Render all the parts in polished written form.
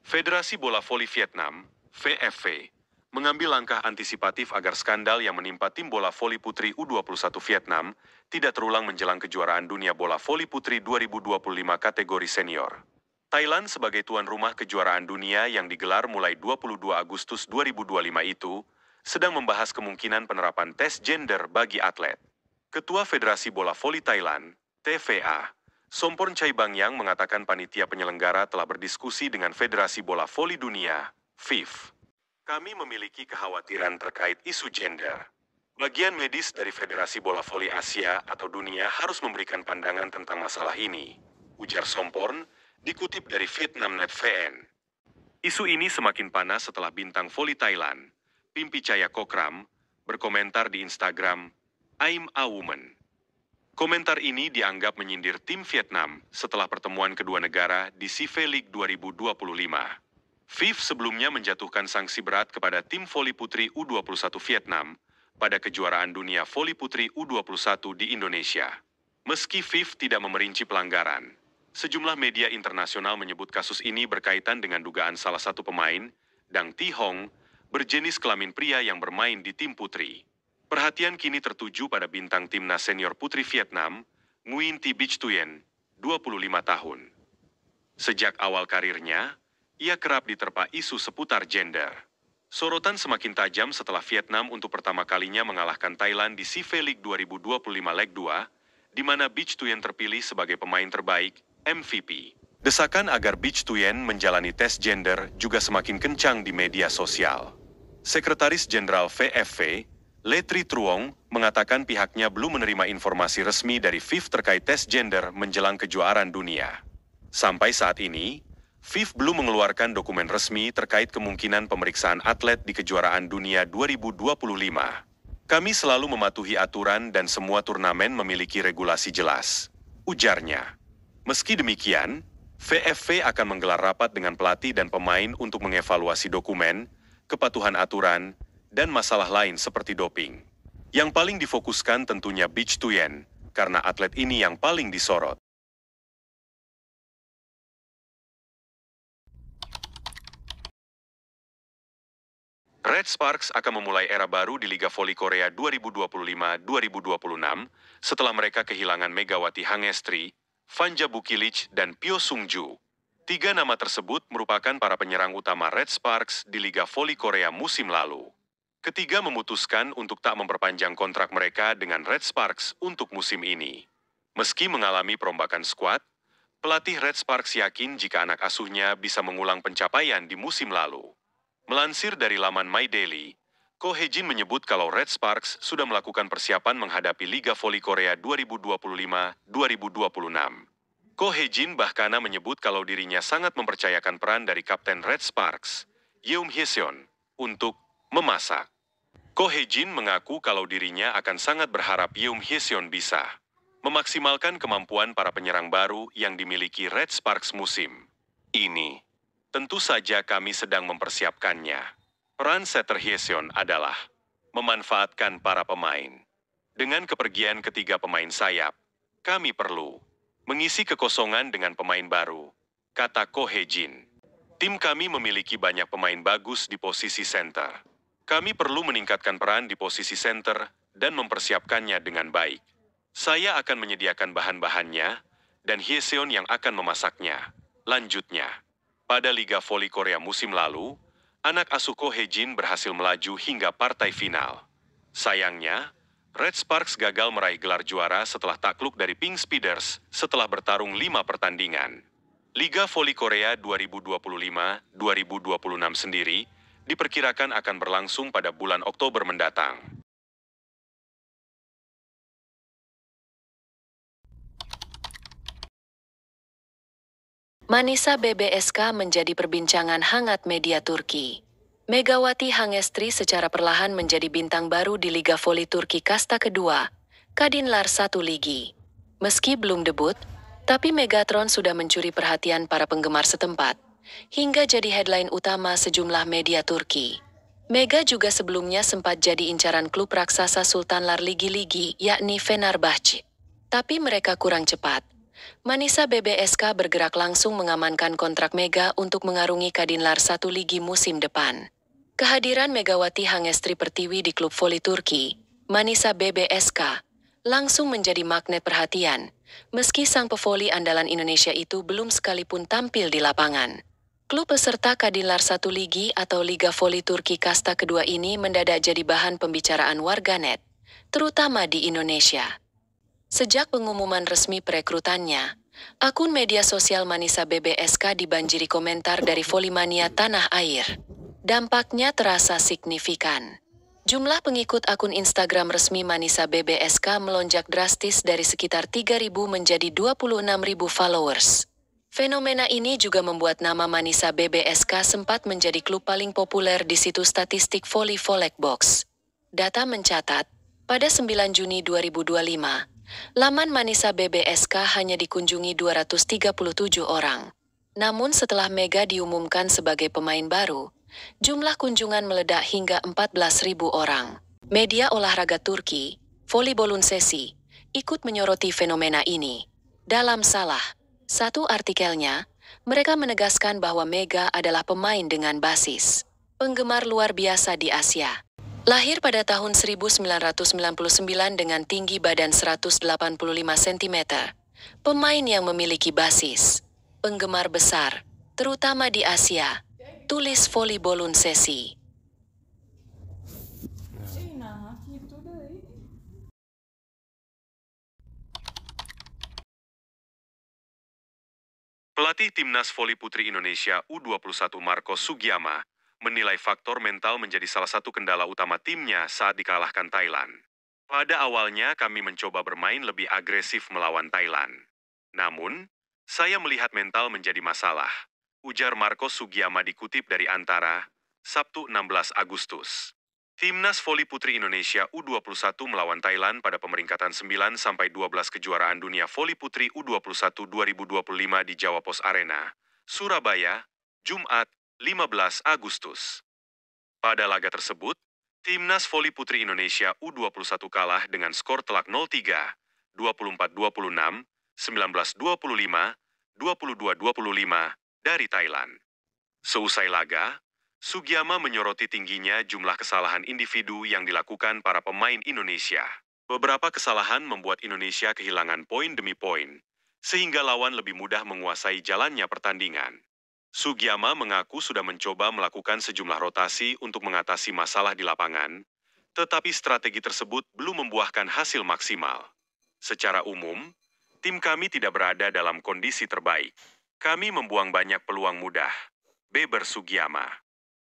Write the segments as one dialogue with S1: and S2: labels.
S1: Federasi Bola Voli Vietnam, VFV, mengambil langkah antisipatif agar skandal yang menimpa tim bola voli putri U21 Vietnam tidak terulang menjelang kejuaraan dunia bola voli putri 2025 kategori senior. Thailand sebagai tuan rumah kejuaraan dunia yang digelar mulai 22 Agustus 2025 itu, sedang membahas kemungkinan penerapan tes gender bagi atlet. Ketua Federasi Bola Voli Thailand, TVA, Somporn Chaibangyang mengatakan panitia penyelenggara telah berdiskusi dengan Federasi Bola Voli Dunia, FIF. Kami memiliki kekhawatiran terkait isu gender. Bagian medis dari Federasi Bola Voli Asia atau dunia harus memberikan pandangan tentang masalah ini, ujar Somporn, dikutip dari Vietnamnet VN. Isu ini semakin panas setelah bintang voli Thailand, Pimpichaya Kokram, berkomentar di Instagram, I'm a woman. Komentar ini dianggap menyindir tim Vietnam setelah pertemuan kedua negara di CV League 2025. FIF sebelumnya menjatuhkan sanksi berat kepada tim voli putri U21 Vietnam pada kejuaraan dunia voli putri U21 di Indonesia. Meski FIF tidak memerinci pelanggaran, sejumlah media internasional menyebut kasus ini berkaitan dengan dugaan salah satu pemain, Dang Thi Hong, berjenis kelamin pria yang bermain di tim putri. Perhatian kini tertuju pada bintang timnas senior putri Vietnam, Nguyen Thi Bich Thuyen, 25 tahun. Sejak awal karirnya, ia kerap diterpa isu seputar gender. Sorotan semakin tajam setelah Vietnam untuk pertama kalinya mengalahkan Thailand di CV League 2025 Leg 2, di mana Bich Thuyen terpilih sebagai pemain terbaik, MVP. Desakan agar Bich Thuyen menjalani tes gender juga semakin kencang di media sosial. Sekretaris Jenderal VFV, Le Tri Truong, mengatakan pihaknya belum menerima informasi resmi dari FIF terkait tes gender menjelang kejuaraan dunia. Sampai saat ini, FIF belum mengeluarkan dokumen resmi terkait kemungkinan pemeriksaan atlet di kejuaraan dunia 2025. Kami selalu mematuhi aturan dan semua turnamen memiliki regulasi jelas, ujarnya. Meski demikian, VFV akan menggelar rapat dengan pelatih dan pemain untuk mengevaluasi dokumen, kepatuhan aturan, dan masalah lain seperti doping. Yang paling difokuskan tentunya Bich Thuyen, karena atlet ini yang paling disorot. Red Sparks akan memulai era baru di Liga Voli Korea 2025-2026 setelah mereka kehilangan Megawati Hangestri, Vanja Bukilic, dan Pyo Sung-ju. Tiga nama tersebut merupakan para penyerang utama Red Sparks di Liga Voli Korea musim lalu. Ketiga memutuskan untuk tak memperpanjang kontrak mereka dengan Red Sparks untuk musim ini. Meski mengalami perombakan skuad, pelatih Red Sparks yakin jika anak asuhnya bisa mengulang pencapaian di musim lalu. Melansir dari laman My Daily, Ko Hejin menyebut kalau Red Sparks sudah melakukan persiapan menghadapi Liga Voli Korea 2025-2026. Ko Hejin bahkan menyebut kalau dirinya sangat mempercayakan peran dari Kapten Red Sparks, Yeom Hyeseon, untuk memasak. Ko Hejin mengaku kalau dirinya akan sangat berharap Yeom Hyeseon bisa memaksimalkan kemampuan para penyerang baru yang dimiliki Red Sparks musim ini. Tentu saja kami sedang mempersiapkannya. Peran setter Hyeseon adalah memanfaatkan para pemain. Dengan kepergian ketiga pemain sayap, kami perlu mengisi kekosongan dengan pemain baru, kata Ko Hejin. Tim kami memiliki banyak pemain bagus di posisi center. Kami perlu meningkatkan peran di posisi center dan mempersiapkannya dengan baik. Saya akan menyediakan bahan-bahannya, dan Hyeseon yang akan memasaknya. Lanjutnya, pada Liga Voli Korea musim lalu, anak asuh Ko Hejin berhasil melaju hingga partai final. Sayangnya, Red Sparks gagal meraih gelar juara setelah takluk dari Pink Speeders setelah bertarung 5 pertandingan. Liga Voli Korea 2025-2026 sendiri diperkirakan akan berlangsung pada bulan Oktober mendatang.
S2: Manisa BBSK menjadi perbincangan hangat media Turki. Megawati Hangestri secara perlahan menjadi bintang baru di Liga Voli Turki kasta kedua, Kadinlar 1 Ligi. Meski belum debut, tapi Megatron sudah mencuri perhatian para penggemar setempat, hingga jadi headline utama sejumlah media Turki. Mega juga sebelumnya sempat jadi incaran klub raksasa Sultanlar Ligi-Ligi yakni Fenerbahce. Tapi mereka kurang cepat. Manisa BBSK bergerak langsung mengamankan kontrak Mega untuk mengarungi Kadinlar 1 Ligi musim depan. Kehadiran Megawati Hangestri Pertiwi di klub voli Turki, Manisa BBSK, langsung menjadi magnet perhatian, meski sang pevoli andalan Indonesia itu belum sekalipun tampil di lapangan. Klub peserta Kadinlar 1 Ligi atau Liga Voli Turki Kasta kedua ini mendadak jadi bahan pembicaraan warganet, terutama di Indonesia. Sejak pengumuman resmi perekrutannya, akun media sosial Manisa BBSK dibanjiri komentar dari volimania tanah air. Dampaknya terasa signifikan. Jumlah pengikut akun Instagram resmi Manisa BBSK melonjak drastis dari sekitar 3.000 menjadi 26.000 followers. Fenomena ini juga membuat nama Manisa BBSK sempat menjadi klub paling populer di situs statistik voli Volekbox. Data mencatat, pada 9 Juni 2025, laman Manisa BBSK hanya dikunjungi 237 orang. Namun setelah Mega diumumkan sebagai pemain baru, jumlah kunjungan meledak hingga 14.000 orang. Media olahraga Turki, Voleybolun.sesi, ikut menyoroti fenomena ini. Dalam salah satu artikelnya, mereka menegaskan bahwa Mega adalah pemain dengan basis penggemar luar biasa di Asia. Lahir pada tahun 1999 dengan tinggi badan 185 cm, pemain yang memiliki basis penggemar besar, terutama di Asia, tulis Voleybolun.sesi.
S1: Pelatih Timnas Voli Putri Indonesia U21 Marcos Sugiyama menilai faktor mental menjadi salah satu kendala utama timnya saat dikalahkan Thailand. Pada awalnya kami mencoba bermain lebih agresif melawan Thailand. Namun, saya melihat mental menjadi masalah, ujar Marcos Sugiyama dikutip dari Antara, Sabtu 16 Agustus. Timnas Voli Putri Indonesia U21 melawan Thailand pada pemeringkatan 9-12 kejuaraan dunia Voli Putri U21 2025 di Jawa Pos Arena, Surabaya, Jumat, 15 Agustus. Pada laga tersebut, Timnas Voli Putri Indonesia U21 kalah dengan skor telak 0-3, 24-26, 19-25, 22-25 dari Thailand. Seusai laga, Sugiyama menyoroti tingginya jumlah kesalahan individu yang dilakukan para pemain Indonesia. Beberapa kesalahan membuat Indonesia kehilangan poin demi poin, sehingga lawan lebih mudah menguasai jalannya pertandingan. Sugiyama mengaku sudah mencoba melakukan sejumlah rotasi untuk mengatasi masalah di lapangan, tetapi strategi tersebut belum membuahkan hasil maksimal. Secara umum, tim kami tidak berada dalam kondisi terbaik. Kami membuang banyak peluang mudah, beber Sugiyama.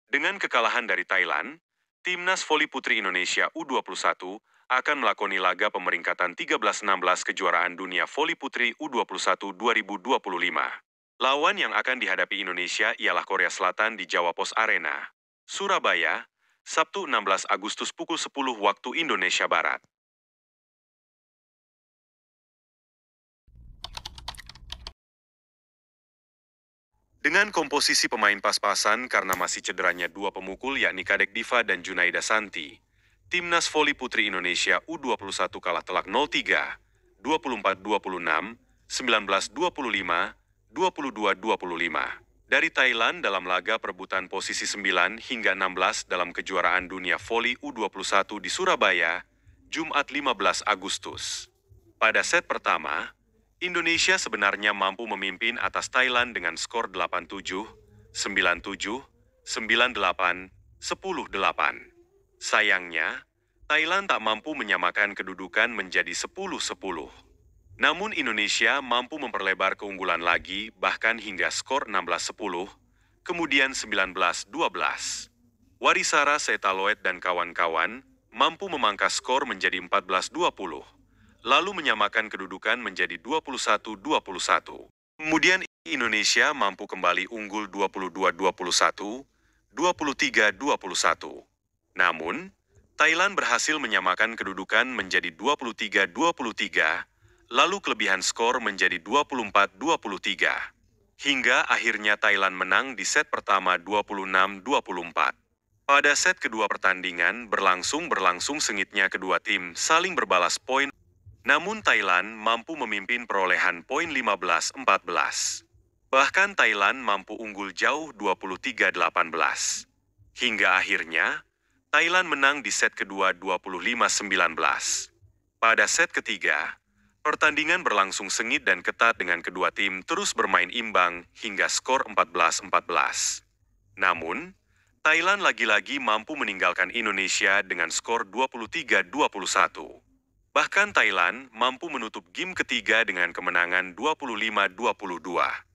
S1: Dengan kekalahan dari Thailand, Timnas Voli Putri Indonesia U21 akan melakoni laga pemeringkatan 13-16 kejuaraan dunia Voli Putri U21 2025. Lawan yang akan dihadapi Indonesia ialah Korea Selatan di Jawa Pos Arena, Surabaya, Sabtu 16 Agustus pukul 10 waktu Indonesia Barat. Dengan komposisi pemain pas-pasan karena masih cederanya dua pemukul yakni Kadek Diva dan Junaida Santi, Timnas Voli Putri Indonesia U21 kalah telak 0-3, 24-26, 19-25, 22-25 dari Thailand dalam laga perebutan posisi 9 hingga 16 dalam kejuaraan dunia voli U21 di Surabaya, Jumat 15 Agustus. Pada set pertama, Indonesia sebenarnya mampu memimpin atas Thailand dengan skor 8-7, 9-7, 9-8, 10-8. Sayangnya, Thailand tak mampu menyamakan kedudukan menjadi 10-10. Namun Indonesia mampu memperlebar keunggulan lagi bahkan hingga skor 16-10, kemudian 19-12. Warisara Setaloet dan kawan-kawan mampu memangkas skor menjadi 14-20, lalu menyamakan kedudukan menjadi 21-21. Kemudian Indonesia mampu kembali unggul 22-21, 23-21. Namun, Thailand berhasil menyamakan kedudukan menjadi 23-23, lalu kelebihan skor menjadi 24-23. Hingga akhirnya Thailand menang di set pertama 26-24. Pada set kedua pertandingan berlangsung sengitnya kedua tim saling berbalas poin. Namun Thailand mampu memimpin perolehan poin 15-14. Bahkan Thailand mampu unggul jauh 23-18. Hingga akhirnya, Thailand menang di set kedua 25-19. Pada set ketiga, pertandingan berlangsung sengit dan ketat dengan kedua tim terus bermain imbang hingga skor 14-14. Namun, Thailand lagi-lagi mampu meninggalkan Indonesia dengan skor 23-21. Bahkan Thailand mampu menutup game ketiga dengan kemenangan 25-22.